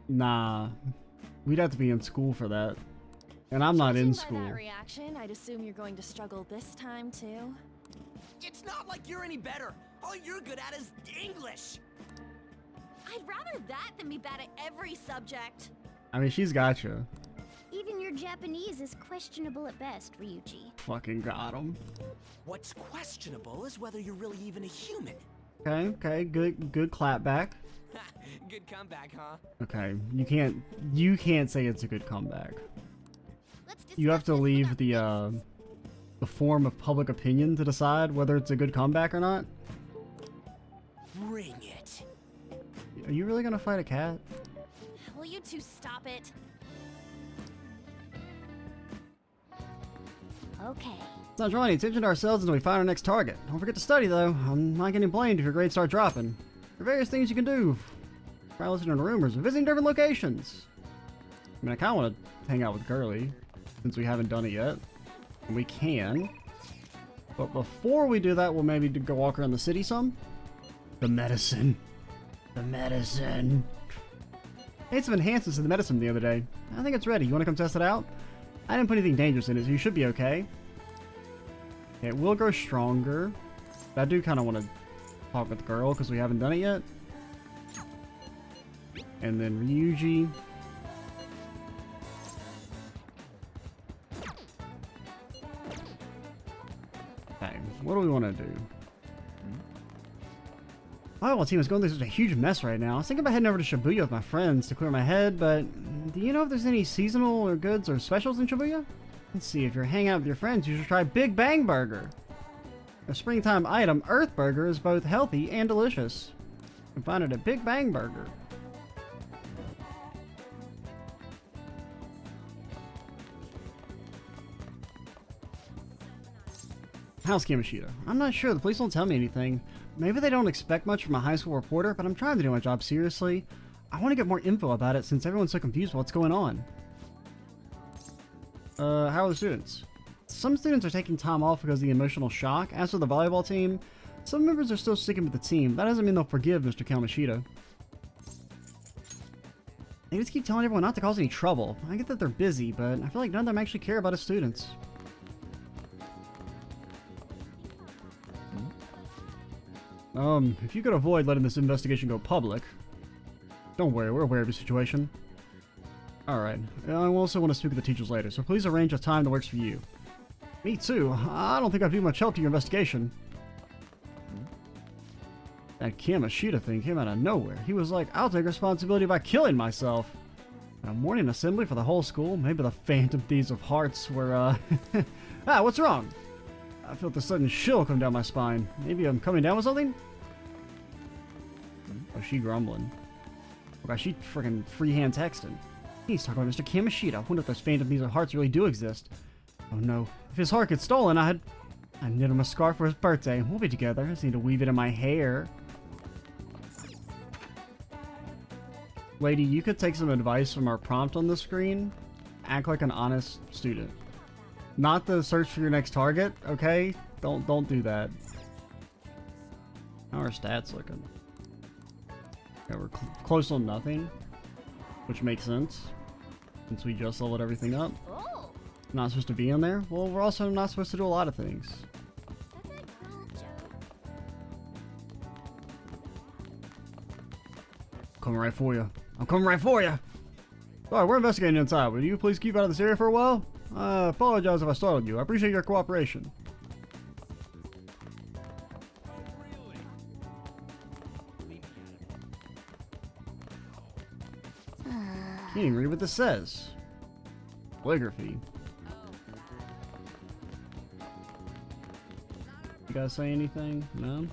Nah. We'd have to be in school for that. And I'm not in school. By that reaction, I'd assume you're going to struggle this time, too. It's not like you're any better. All you're good at is English. I'd rather that than be bad at every subject. I mean, she's got you. Even your Japanese is questionable at best, Ryuji. Fucking got him. What's questionable is whether you're really even a human. Okay, good clap back. Good comeback, huh? Okay, you can't say it's a good comeback. You have to leave the form of public opinion to decide whether it's a good comeback or not. Bring it. Are you really gonna fight a cat? Will you two stop it? Okay. Let's not draw any attention to ourselves until we find our next target. Don't forget to study, though. I'm not getting blamed if your grades start dropping. There are various things you can do. Try listening to rumors and visiting different locations. I mean, I kind of want to hang out with Girly, since we haven't done it yet. And we can. But before we do that, we'll maybe go walk around the city some. The medicine. The medicine. I made some enhancements to the medicine the other day. I think it's ready. You want to come test it out? I didn't put anything dangerous in it, so you should be okay. It will grow stronger. But I do kind of want to talk with the girl because we haven't done it yet. And then Ryuji. Okay, what do we want to do? My volleyball team is going through such a huge mess right now. I was thinking about heading over to Shibuya with my friends to clear my head, but do you know if there's any seasonal or goods or specials in Shibuya? Let's see, if you're hanging out with your friends, you should try Big Bang Burger. A springtime item, Earth Burger is both healthy and delicious. You can find it at Big Bang Burger. How's Kamoshida? I'm not sure, the police don't tell me anything. Maybe they don't expect much from a high school reporter, but I'm trying to do my job seriously. I want to get more info about it since everyone's so confused about what's going on. How are the students? Some students are taking time off because of the emotional shock. As for the volleyball team, some members are still sticking with the team. That doesn't mean they'll forgive Mr. Kamoshida. They just keep telling everyone not to cause any trouble. I get that they're busy, but I feel like none of them actually care about his students. If you could avoid letting this investigation go public. Don't worry, we're aware of your situation. Alright, I also want to speak with the teachers later, so please arrange a time that works for you. Me too. I don't think I'd be much help to your investigation. That Kamoshida thing came out of nowhere. He was like, I'll take responsibility by killing myself. A morning assembly for the whole school? Maybe the Phantom Thieves of Hearts were, Ah, what's wrong? I felt a sudden chill come down my spine. Maybe I'm coming down with something? Oh, she grumbling. Oh gosh, she freaking freehand texting. He's talking about Mr. Kamoshida. I wonder if those Phantom Thieves of Hearts really do exist. Oh no. If his heart gets stolen, I'd knit him a scarf for his birthday. We'll be together. I just need to weave it in my hair. Lady, you could take some advice from our prompt on the screen. Act like an honest student. Not the search for your next target, okay? Don't do that. How are our stats looking? Yeah, we're close on nothing, which makes sense since we just leveled everything up. Not supposed to be in there. Well, we're also not supposed to do a lot of things. Coming right for you. I'm coming right for you. Sorry, we're investigating inside. Will you please keep out of this area for a while? I apologize if I startled you. I appreciate your cooperation. Can't even read what this says. Calligraphy. You guys say anything? No?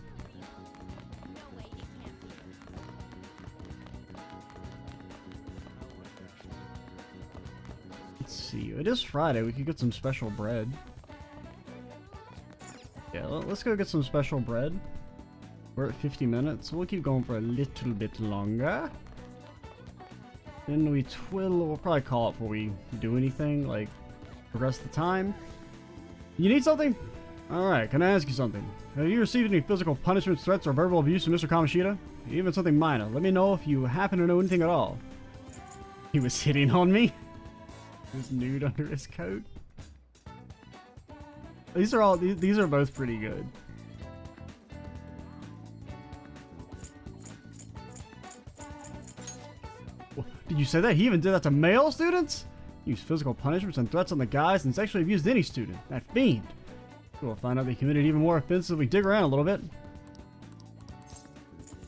Let's see. It is Friday. We could get some special bread. Yeah, let's go get some special bread. We're at 50 minutes, so we'll keep going for a little bit longer. Then we'll probably call it before we do anything, like progress the time. You need something? Alright, can I ask you something? Have you received any physical punishments, threats, or verbal abuse from Mr. Kamoshida? Even something minor. Let me know if you happen to know anything at all. He was hitting on me? He was nude under his coat? These are both pretty good. Did you say that? He even did that to male students? Used physical punishments and threats on the guys and sexually abused any student. That fiend. We'll find out they committed even more offenses if we dig around a little bit.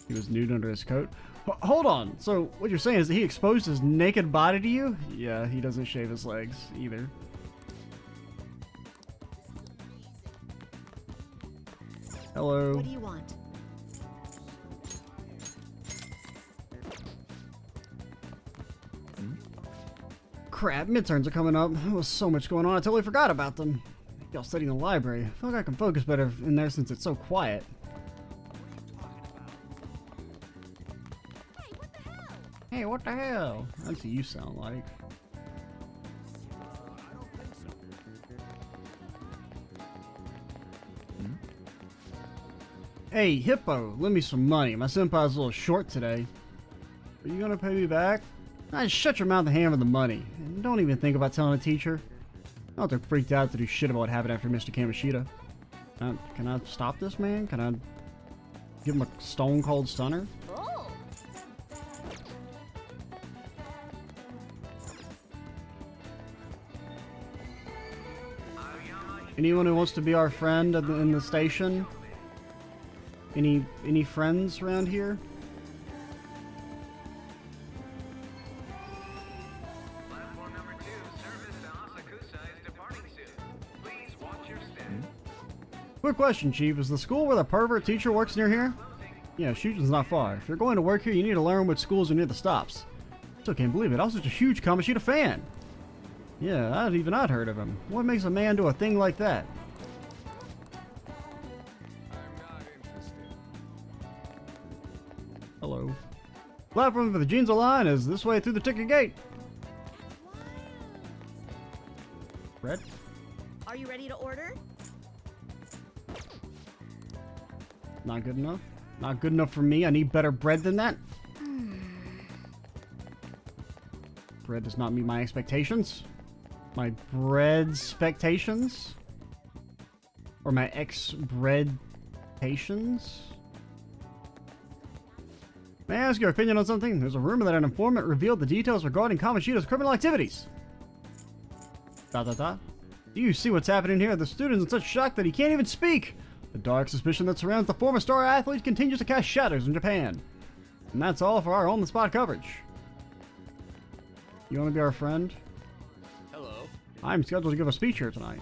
He was nude under his coat. Hold on. So what you're saying is that he exposed his naked body to you? Yeah, he doesn't shave his legs either. Hello. What do you want? Crap, midterms are coming up. There was so much going on, I totally forgot about them. Y'all studying in the library. I feel like I can focus better in there since it's so quiet. Hey, what the hell? That's what you sound like. Hey, Hippo, lend me some money. My senpai's a little short today. Are you gonna pay me back? Just shut your mouth and hand over the money. And don't even think about telling a teacher. I don't have to freaked out to do shit about what happened after Mr. Kamoshida. Can I stop this man? Can I give him a stone cold stunner? Anyone who wants to be our friend in the station? Any friends around here? Quick question, Chief. Is the school where the pervert teacher works near here? Yeah, Shujin's not far. If you're going to work here, you need to learn which schools are near the stops. Still can't believe it. I was such a huge Kamoshida fan. Yeah, I'd heard of him. What makes a man do a thing like that? Hello. Platform for the Ginza line is this way through the ticket gate. Bread? Are you ready to order? Not good enough. Not good enough for me. I need better bread than that. Bread does not meet my expectations. My bread expectations? Or my ex-bread-tations? May I ask your opinion on something? There's a rumor that an informant revealed the details regarding Kamoshida's criminal activities. ... Do you see what's happening here? The student's in such shock that he can't even speak. The dark suspicion that surrounds the former star athlete continues to cast shadows in Japan. And that's all for our on-the-spot coverage. You want to be our friend? Hello. I'm scheduled to give a speech here tonight.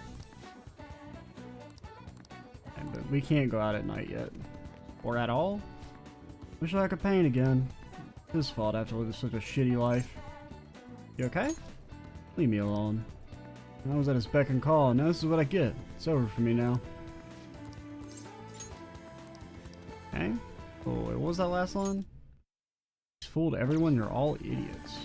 But we can't go out at night yet. Or at all. Wish I could paint again. His fault after living such a shitty life. You okay? Leave me alone. I was at his beck and call, and now this is what I get. It's over for me now. Okay. Oh, wait, what was that last line? He's fooled everyone, you're all idiots.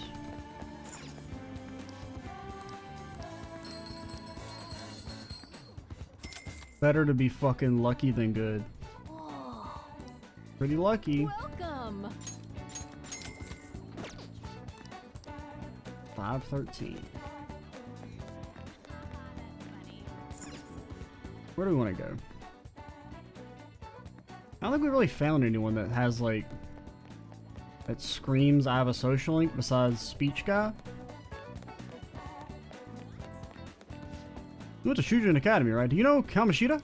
Better to be fucking lucky than good. Pretty lucky. Welcome. 513. Where do we want to go? I don't think we really found anyone that has like that screams I have a social link besides Speech Guy. You went to Shujin Academy, right? Do you know Kamoshida?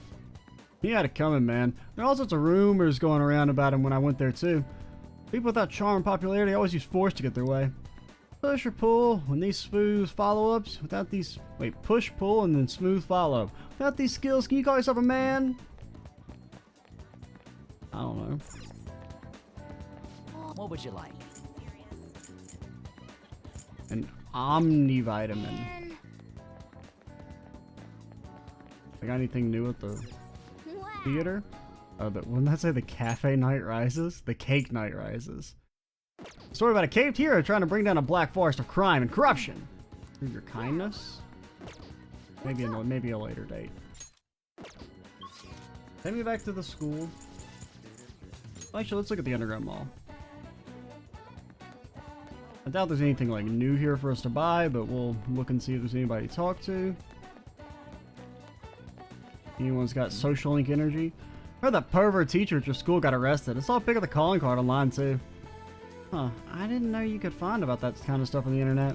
He had it coming, man. There are all sorts of rumors going around about him when I went there too. People without charm and popularity always use force to get their way. Push or pull when these smooth follow-ups. Without these... Wait, push, pull, and then smooth follow. Without these skills, can you call yourself a man? I don't know. What would you like? An omnivitamin. I got anything new at the theater? Oh, wouldn't that say the cafe night rises? The cake night rises. Story about a caved hero trying to bring down a black forest of crime and corruption. Through your kindness? Maybe a later date. Take me back to the school. Actually, let's look at the underground mall. I doubt there's anything like new here for us to buy, but we'll look and see if there's anybody to talk to. Anyone's got social link energy? I heard that pervert teacher at your school got arrested. I saw a pic of the calling card online too. Huh, I didn't know you could find about that kind of stuff on the internet.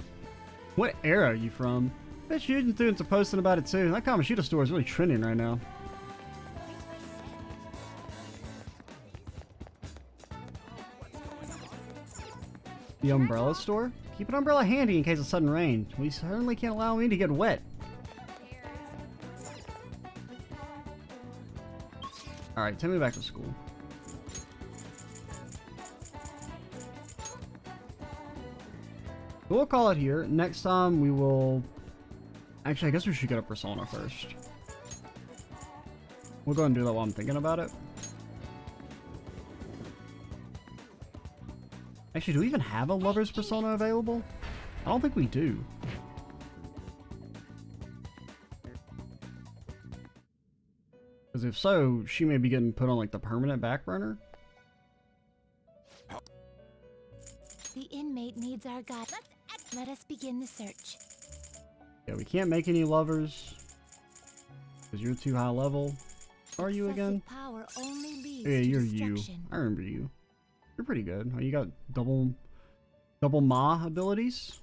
What era are you from? Bet shooting students are posting about it too. That Kamoshida store is really trending right now. The umbrella store? Keep an umbrella handy in case of sudden rain. We certainly can't allow me to get wet. Alright, take me back to school. We'll call it here. Next time we will... Actually, I guess we should get a persona first. We'll go and do that while I'm thinking about it. Actually, do we even have a lover's persona available? I don't think we do. Because if so, she may be getting put on like the permanent back burner. The inmate needs our guide. Let us begin the search. Yeah, we can't make any lovers. Because you're too high level. Are you again? Power only leads Yeah, to you're you. destruction. I remember you. You're pretty good. Oh, you got double Ma abilities?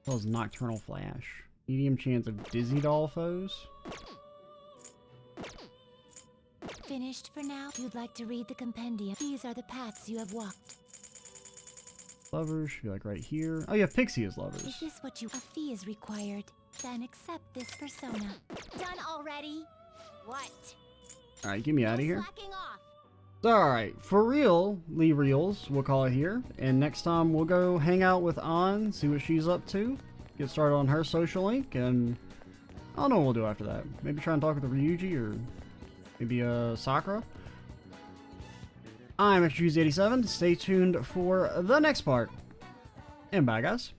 That was Nocturnal Flash. Medium chance of Dizzy Doll foes. Finished for now? You'd like to read the compendium. These are the paths you have walked. Lovers should be like right here. Oh, you have Pixie as lovers. Is this what you... A fee is required. Then accept this persona. Done already? What? Alright, get me out of here. Slacking off. Alright, for real, Lee Reels, we'll call it here. And next time we'll go hang out with An, see what she's up to. Get started on her social link, and I don't know what we'll do after that. Maybe try and talk with the Ryuji, or maybe Sakura. I'm XQZ87. Stay tuned for the next part. And bye, guys.